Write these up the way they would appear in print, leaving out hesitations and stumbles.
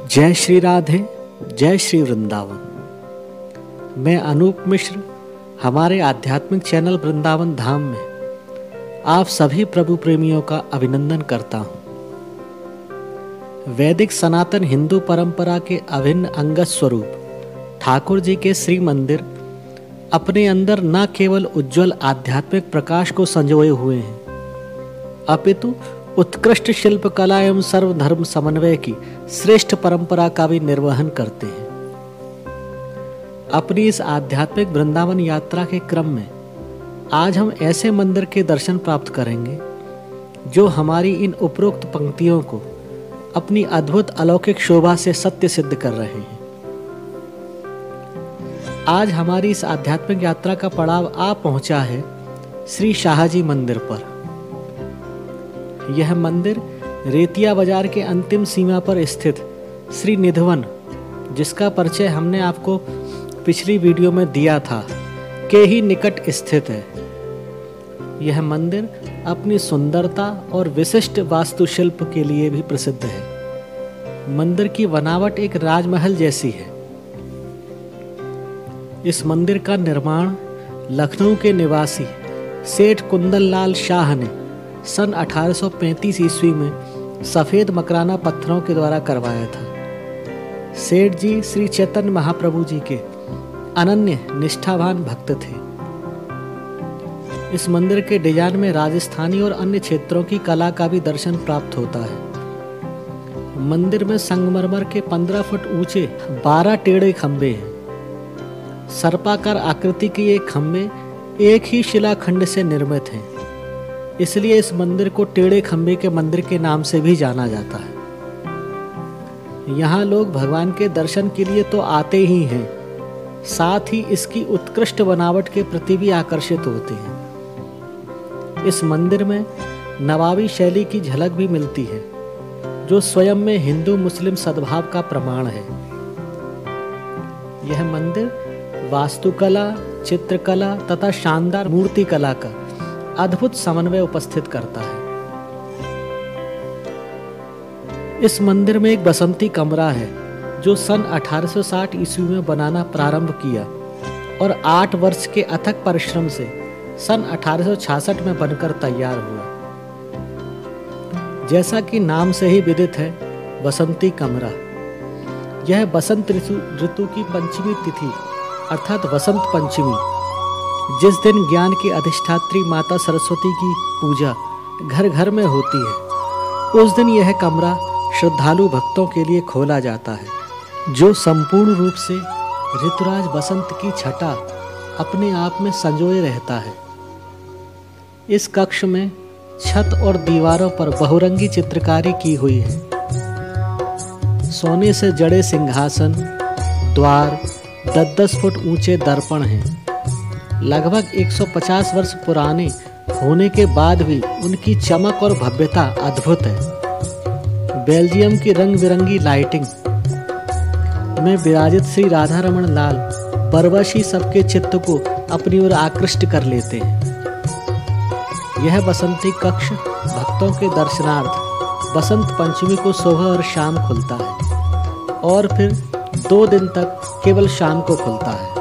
जय श्री राधे, जय श्री वृंदावन। मैं अनूप मिश्र हमारे आध्यात्मिक चैनल वृंदावन धाम में आप सभी प्रभु प्रेमियों का अभिनंदन करता हूँ। वैदिक सनातन हिंदू परंपरा के अभिन्न अंगत स्वरूप ठाकुर जी के श्री मंदिर अपने अंदर न केवल उज्जवल आध्यात्मिक प्रकाश को संजोए हुए हैं, अपितु उत्कृष्ट शिल्प कला एवं सर्वधर्म समन्वय की श्रेष्ठ परंपरा का भी निर्वहन करते हैं। अपनी इस आध्यात्मिक वृंदावन यात्रा के क्रम में आज हम ऐसे मंदिर के दर्शन प्राप्त करेंगे जो हमारी इन उपरोक्त पंक्तियों को अपनी अद्भुत अलौकिक शोभा से सत्य सिद्ध कर रहे हैं। आज हमारी इस आध्यात्मिक यात्रा का पड़ाव आ पहुंचा है श्री शाहजी मंदिर पर। यह मंदिर रेतिया बाजार के अंतिम सीमा पर स्थित श्री निधिवन, जिसका परिचय हमने आपको पिछली वीडियो में दिया था, के ही निकट स्थित है। यह मंदिर अपनी सुंदरता और विशिष्ट वास्तुशिल्प के लिए भी प्रसिद्ध है। मंदिर की बनावट एक राजमहल जैसी है। इस मंदिर का निर्माण लखनऊ के निवासी सेठ कुंदन लाल शाह ने सन 1835 ईस्वी में सफेद मकराना पत्थरों के द्वारा करवाया था। सेठ जी श्री चैतन्य महाप्रभु जी के अनन्य निष्ठावान भक्त थे। इस मंदिर के डिजाइन में राजस्थानी और अन्य क्षेत्रों की कला का भी दर्शन प्राप्त होता है। मंदिर में संगमरमर के 15 फुट ऊंचे 12 टेढ़े खंबे हैं। सर्पाकार आकृति के ये खंबे एक ही शिलाखंड से निर्मित हैं, इसलिए इस मंदिर को टेढ़े खंबे के मंदिर के नाम से भी जाना जाता है। यहाँ लोग भगवान के दर्शन के लिए तो आते ही हैं, साथ ही इसकी उत्कृष्ट बनावट के प्रति भी आकर्षित होते हैं। इस मंदिर में नवाबी शैली की झलक भी मिलती है, जो स्वयं में हिंदू मुस्लिम सद्भाव का प्रमाण है। यह मंदिर वास्तुकला, चित्रकला तथा शानदार मूर्ति कला का अद्भुत समन्वय उपस्थित करता है। इस मंदिर में एक बसंती कमरा है जो सन 1860 ईस्वी में बनाना प्रारंभ किया और 8 वर्ष के अथक परिश्रम से सन 1866 में बनकर तैयार हुआ। जैसा कि नाम से ही विदित है, बसंती कमरा, यह बसंत ऋतु की पंचमी तिथि अर्थात वसंत पंचमी, जिस दिन ज्ञान की अधिष्ठात्री माता सरस्वती की पूजा घर घर में होती है, उस दिन यह कमरा श्रद्धालु भक्तों के लिए खोला जाता है, जो संपूर्ण रूप से ऋतुराज बसंत की छटा अपने आप में संजोए रहता है। इस कक्ष में छत और दीवारों पर बहुरंगी चित्रकारी की हुई है। सोने से जड़े सिंहासन, द्वार, 10-10 फुट ऊंचे दर्पण हैं। लगभग 150 वर्ष पुराने होने के बाद भी उनकी चमक और भव्यता अद्भुत है। बेल्जियम की रंग बिरंगी लाइटिंग में विराजित श्री राधा रमण लाल परवश ही सबके चित्त को अपनी ओर आकृष्ट कर लेते हैं। यह बसंती कक्ष भक्तों के दर्शनार्थ बसंत पंचमी को सुबह और शाम खुलता है और फिर 2 दिन तक केवल शाम को खुलता है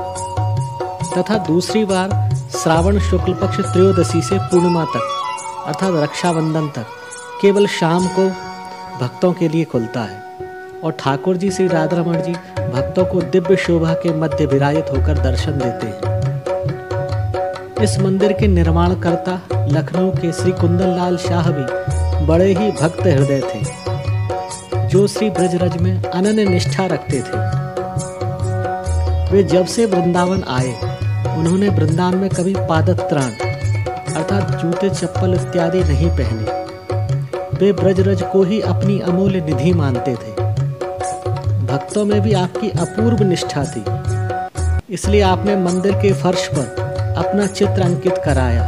तथा दूसरी बार श्रावण शुक्ल पक्ष त्रयोदशी से पूर्णिमा तक अर्थात रक्षाबंधन तक केवल शाम को भक्तों के लिए खुलता है। और ठाकुर जी श्री राधा रमण जी भक्तों को दिव्य शोभा के मध्य विराजित होकर दर्शन देते हैं। इस मंदिर के निर्माणकर्ता लखनऊ के श्री कुंदन लाल शाह भी बड़े ही भक्त हृदय थे, जो श्री ब्रजरज में अनन्य निष्ठा रखते थे। वे जब से वृंदावन आए, उन्होंने वृंदावन में कभी पादत्राण अर्थात जूते चप्पल इत्यादि नहीं पहने। वे ब्रजरज को ही अपनी अमूल्य निधि मानते थे। भक्तों में भी आपकी अपूर्व निष्ठा थी, इसलिए आपने मंदिर के फर्श पर अपना चित्र अंकित कराया,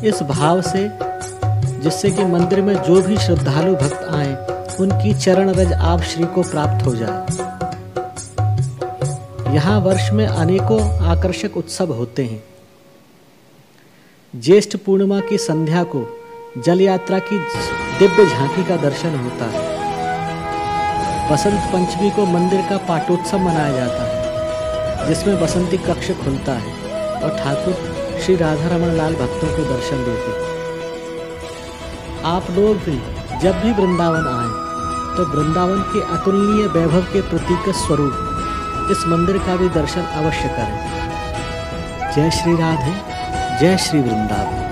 इस भाव से जिससे कि मंदिर में जो भी श्रद्धालु भक्त आए उनकी चरण रज आप श्री को प्राप्त हो जाए। यहाँ वर्ष में अनेकों आकर्षक उत्सव होते हैं। ज्येष्ठ पूर्णिमा की संध्या को जल यात्रा की दिव्य झांकी का दर्शन होता है। बसंत पंचमी को मंदिर का पाटोत्सव मनाया जाता है, जिसमें बसंती कक्ष खुलता है और ठाकुर श्री राधा रमन लाल भक्तों को दर्शन देते हैं। आप लोग भी जब भी वृंदावन आए तो वृंदावन के अतुलनीय वैभव के प्रतीक स्वरूप इस मंदिर का भी दर्शन अवश्य करें। जय श्री राधे, जय श्री वृंदावन।